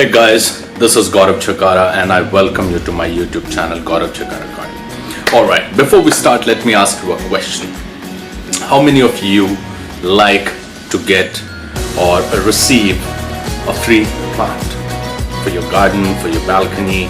Hey guys, this is Gaurav Chhikara and I welcome you to my YouTube channel Oleander-Kaner-Kn. Alright, before we start, let me ask you a question. How many of you like to get or receive a free plant for your garden, for your balcony,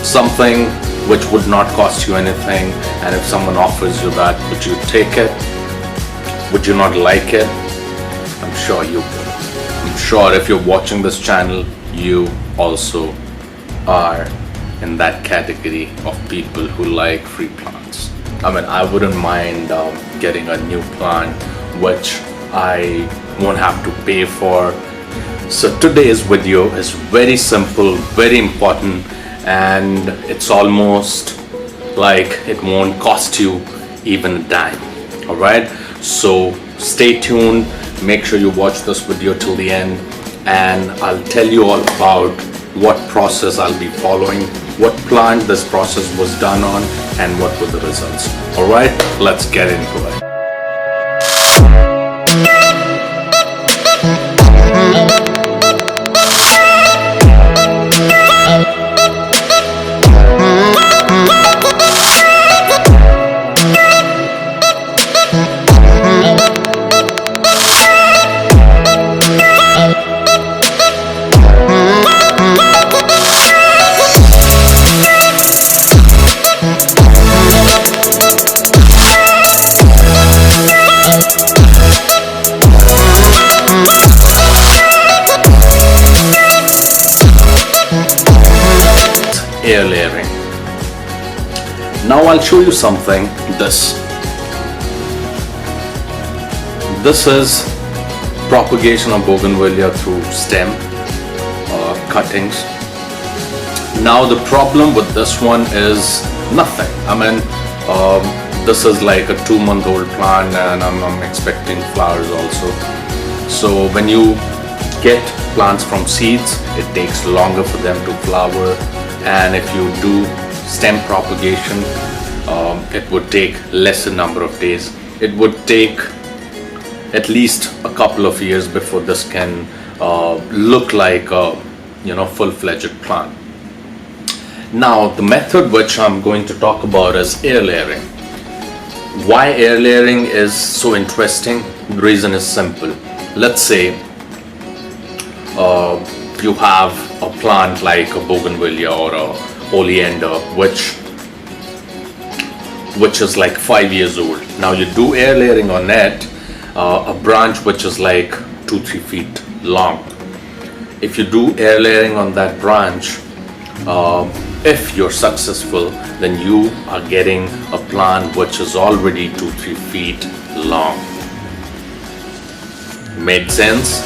something which would not cost you anything, and if someone offers you that, would you take it? Would you not like it? I'm sure you would. I'm sure if you're watching this channel, you also are in that category of people who like free plants. I mean, I wouldn't mind getting a new plant which I won't have to pay for. So today's video is very simple, very important, and it's almost like it won't cost you even a dime. Alright, so stay tuned, make sure you watch this video till the end, and I'll tell you all about what process I'll be following, what plant this process was done on, and what were the results. Alright, let's get into it. Air layering. Now I'll show you something. This is propagation of bougainvillea through stem cuttings. Now the problem with this one is nothing. I mean, this is like a 2-month-old plant, and I'm expecting flowers also. So when you get plants from seeds, it takes longer for them to flower. And if you do stem propagation, it would take lesser number of days. It would take at least a couple of years before this can look like a full-fledged plant. Now the method which I'm going to talk about is air layering. Why air layering is so interesting? The reason is simple. Let's say you have a plant like a bougainvillea or a oleander which is like 5 years old. Now you do air layering on it, a branch which is like 2-3 feet long. If you do air layering on that branch, if you're successful, then you are getting a plant which is already 2-3 feet long. Made sense?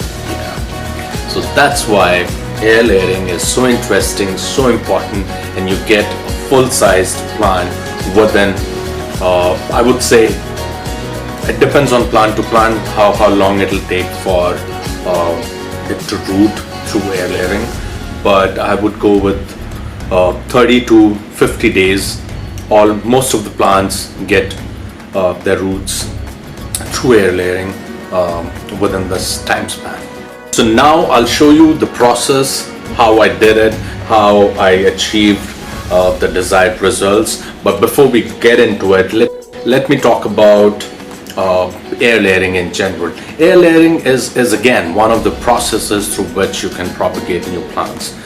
So that's why air layering is so interesting, so important, and you get a full-sized plant within, I would say, it depends on plant to plant how long it will take for it to root through air layering, but I would go with 30 to 50 days. Most of the plants get their roots through air layering within this time span. So now I'll show you the process, how I did it, how I achieved the desired results. But before we get into it, let me talk about air layering in general. Air layering is again one of the processes through which you can propagate new plants.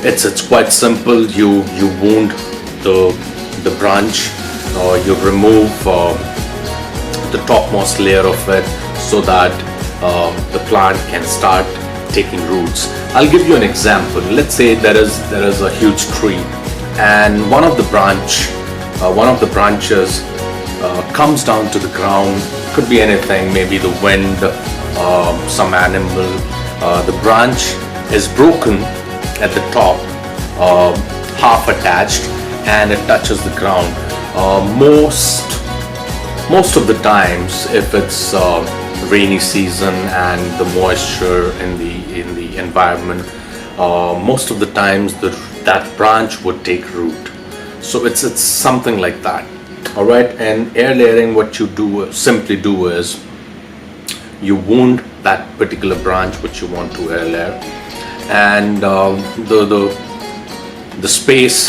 It's quite simple. You wound the branch, you remove the topmost layer of it so that the plant can start taking roots. I'll give you an example. Let's say there is a huge tree, and one of the branches comes down to the ground. Could be anything, maybe the wind, some animal. The branch is broken at the top, half attached, and it touches the ground. Most of the times, if it's rainy season and the moisture in the environment, most of the times that branch would take root. So it's something like that. All right, and air layering, what you simply do is you wound that particular branch which you want to air layer. And the space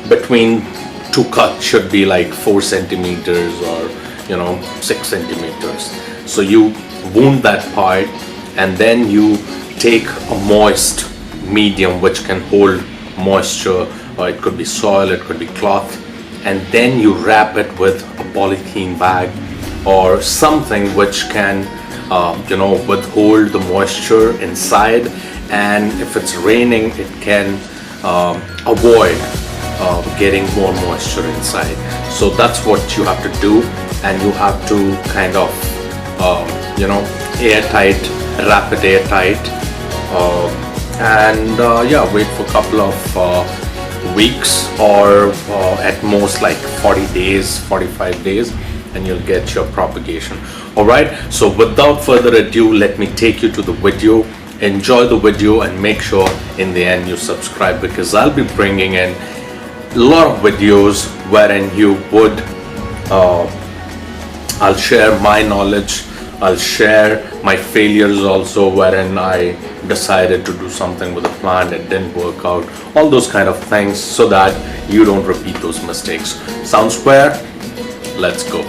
between two cuts should be like 4 centimeters or 6 centimeters. So you wound that part, and then you take a moist medium which can hold moisture, or it could be soil, it could be cloth, and then you wrap it with a polythene bag or something which can withhold the moisture inside, and if it's raining it can avoid getting more moisture inside. So that's what you have to do, and you have to kind of airtight, wrap it airtight, and wait for a couple of weeks, or at most like 40 days, 45 days, and you'll get your propagation. Alright, so without further ado, let me take you to the video. Enjoy the video and make sure in the end you subscribe, because I'll be bringing in a lot of videos wherein you would I'll share my knowledge, I'll share my failures also, wherein I decided to do something with a plant, it didn't work out, all those kind of things, so that you don't repeat those mistakes. Sounds fair? Let's go.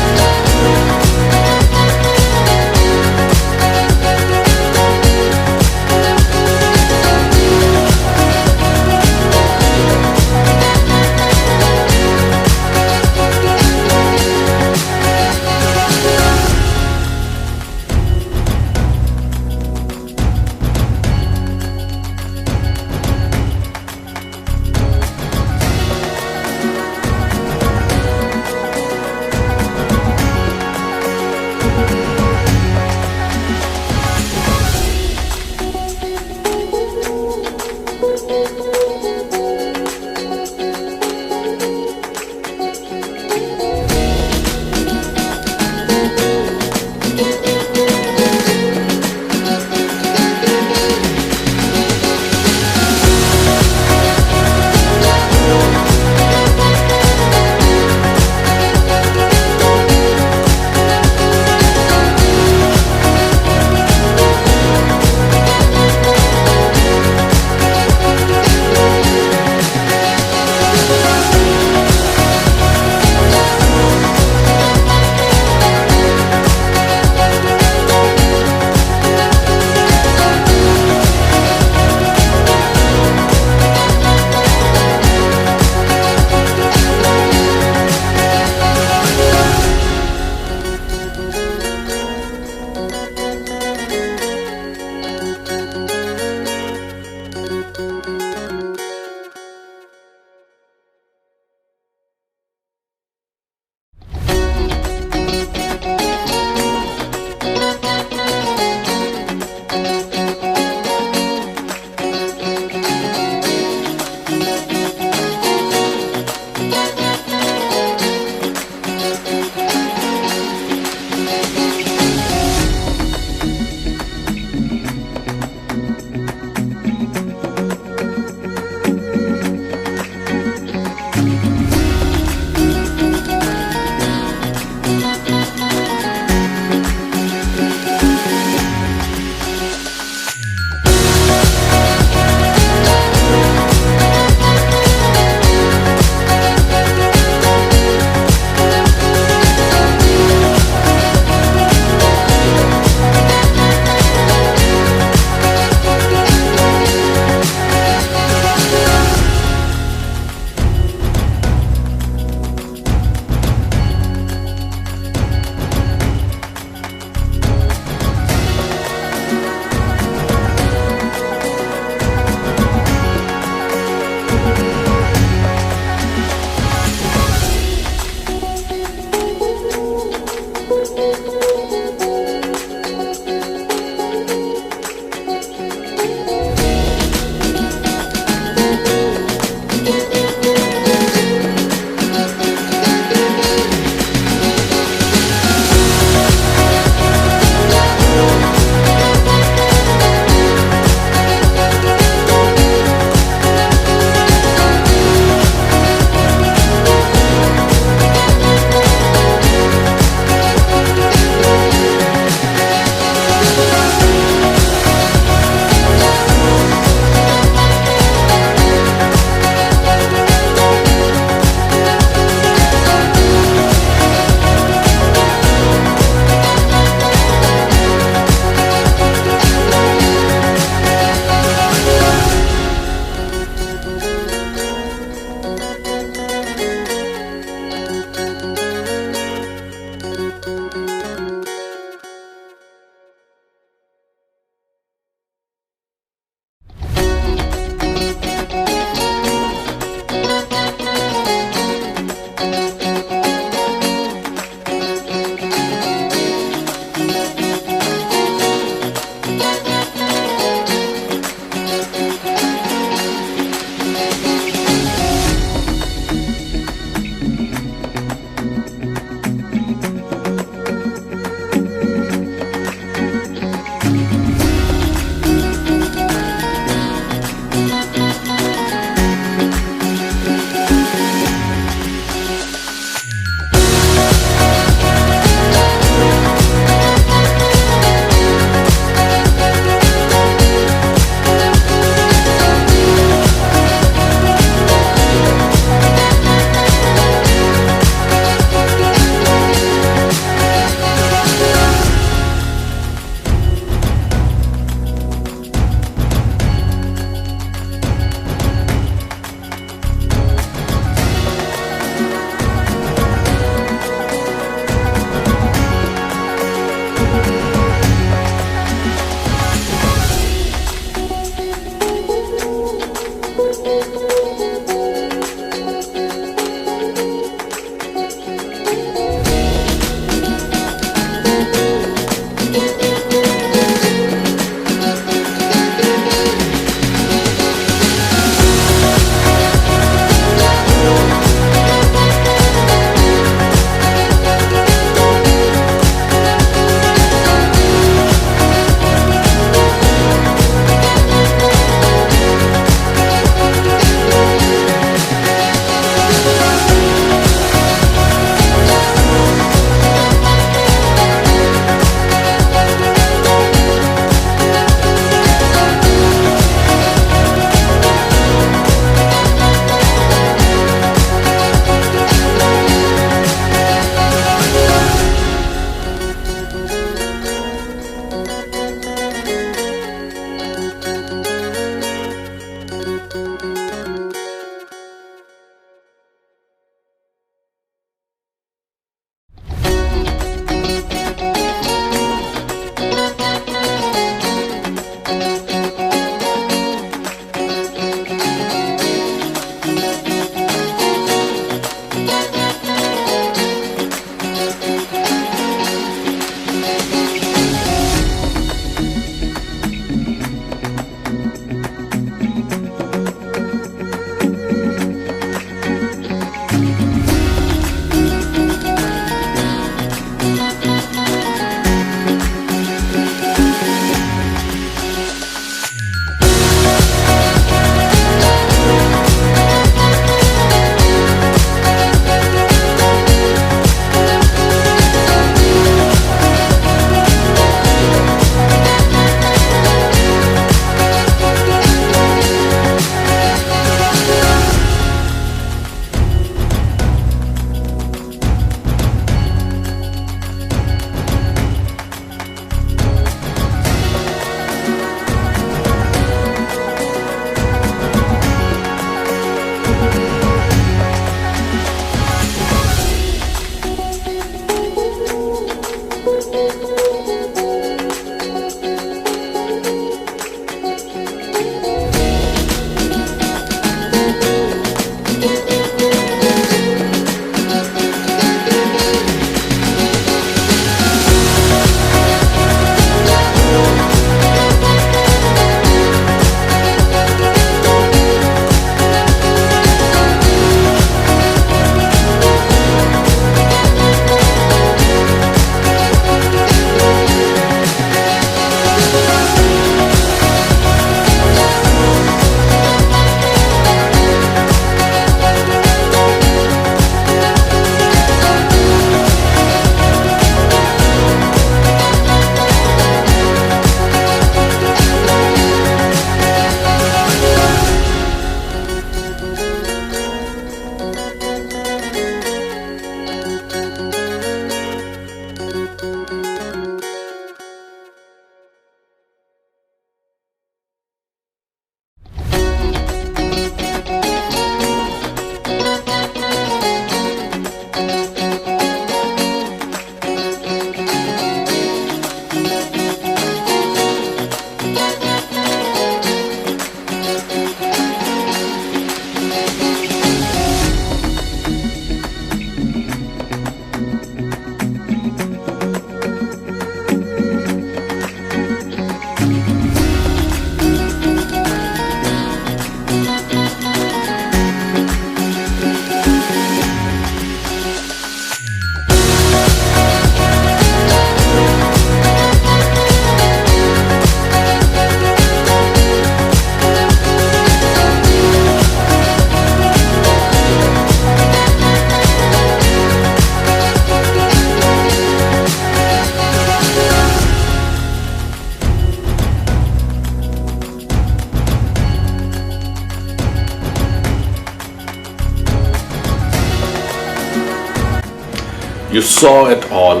you saw it all,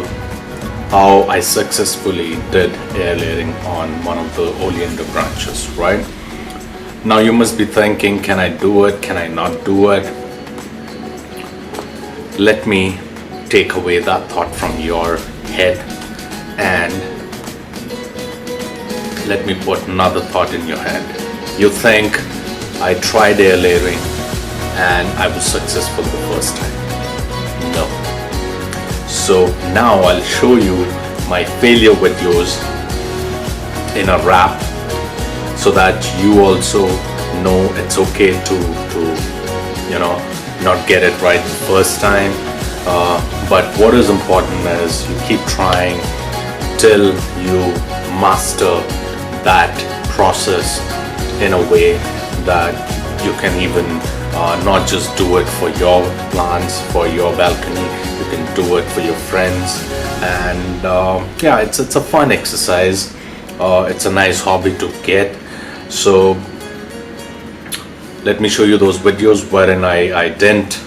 how I successfully did air layering on one of the oleander branches, right? Now you must be thinking, can I do it? Can I not do it? Let me take away that thought from your head and let me put another thought in your head. You think I tried air layering and I was successful the first time. No. So now I'll show you my failure videos in a wrap so that you also know it's okay to not get it right the first time. But what is important is you keep trying till you master that process in a way that you can even not just do it for your plants, for your balcony, you can do it for your friends. And yeah, it's a fun exercise. It's a nice hobby to get. So let me show you those videos wherein I didn't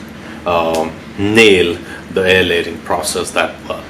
nail the air layering process that well.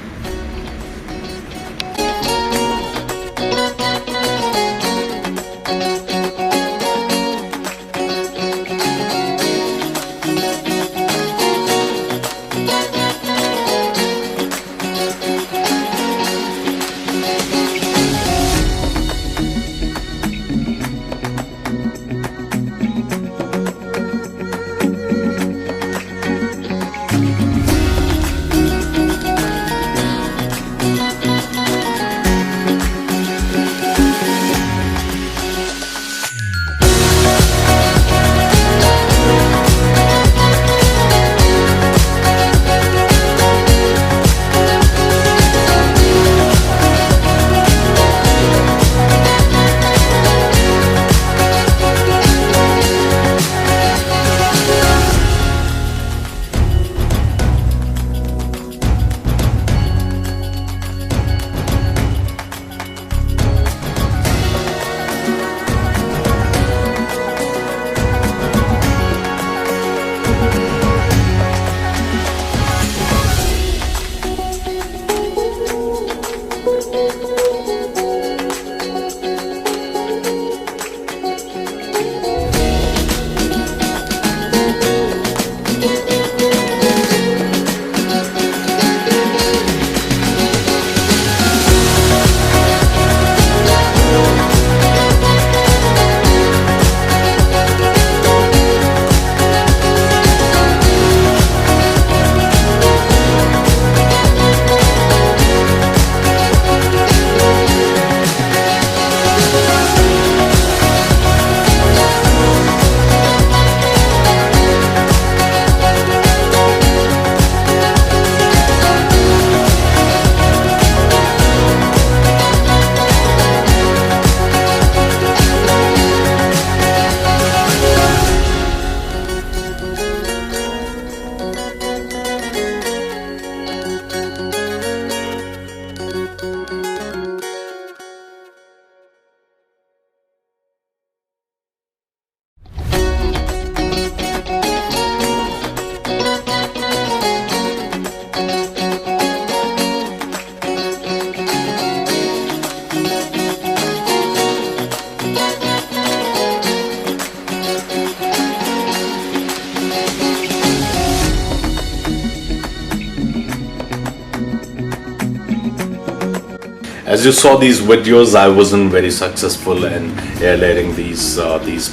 As you saw these videos, I wasn't very successful in air layering these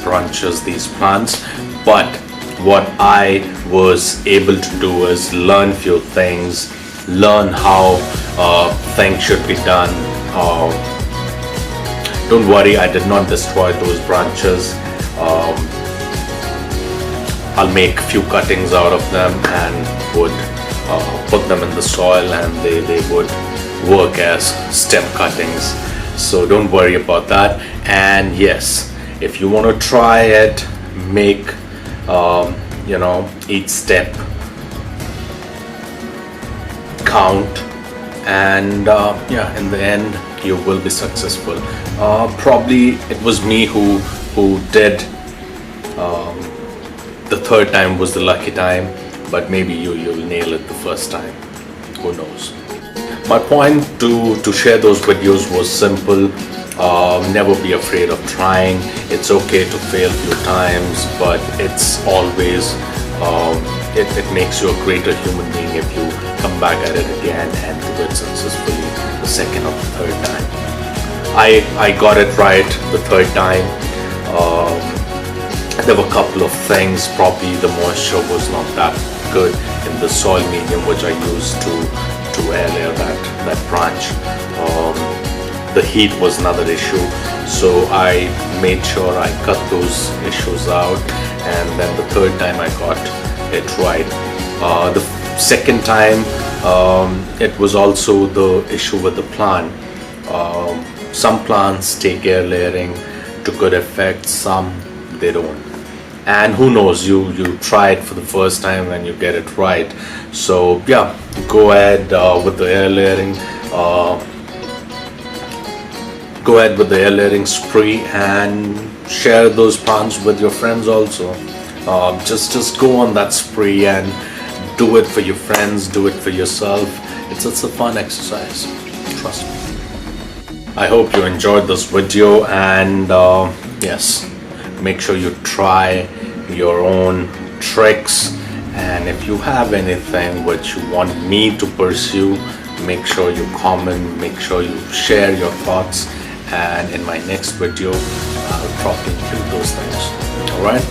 branches, these plants, but what I was able to do is learn few things, learn how things should be done. Don't worry, I did not destroy those branches. I'll make few cuttings out of them and would put them in the soil, and they would work as stem cuttings. So don't worry about that. And yes, if you want to try it, make each step count, and yeah, in the end you will be successful. Probably it was me who did the third time was the lucky time, but maybe you'll nail it the first time. who knows. My point to share those videos was simple. Never be afraid of trying. It's okay to fail a few times, but it's always it makes you a greater human being if you come back at it again and do it successfully the second or the third time. I got it right the third time. There were a couple of things. Probably the moisture was not that good in the soil medium which I used to aerate that branch. The heat was another issue, so I made sure I cut those issues out, and then the third time I got it right. The second time it was also the issue with the plant. Some plants take air layering to good effect, some they don't. And who knows, you try it for the first time and you get it right. So yeah, go ahead with the air layering. Go ahead with the air layering spree and share those plants with your friends also. Just go on that spree and do it for your friends, do it for yourself. It's a fun exercise, trust me. I hope you enjoyed this video, and yes, make sure you try your own tricks, and if you have anything which you want me to pursue, make sure you comment, make sure you share your thoughts, and in my next video I'll probably include those things. Alright,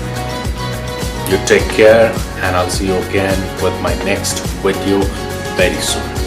you take care, and I'll see you again with my next video very soon.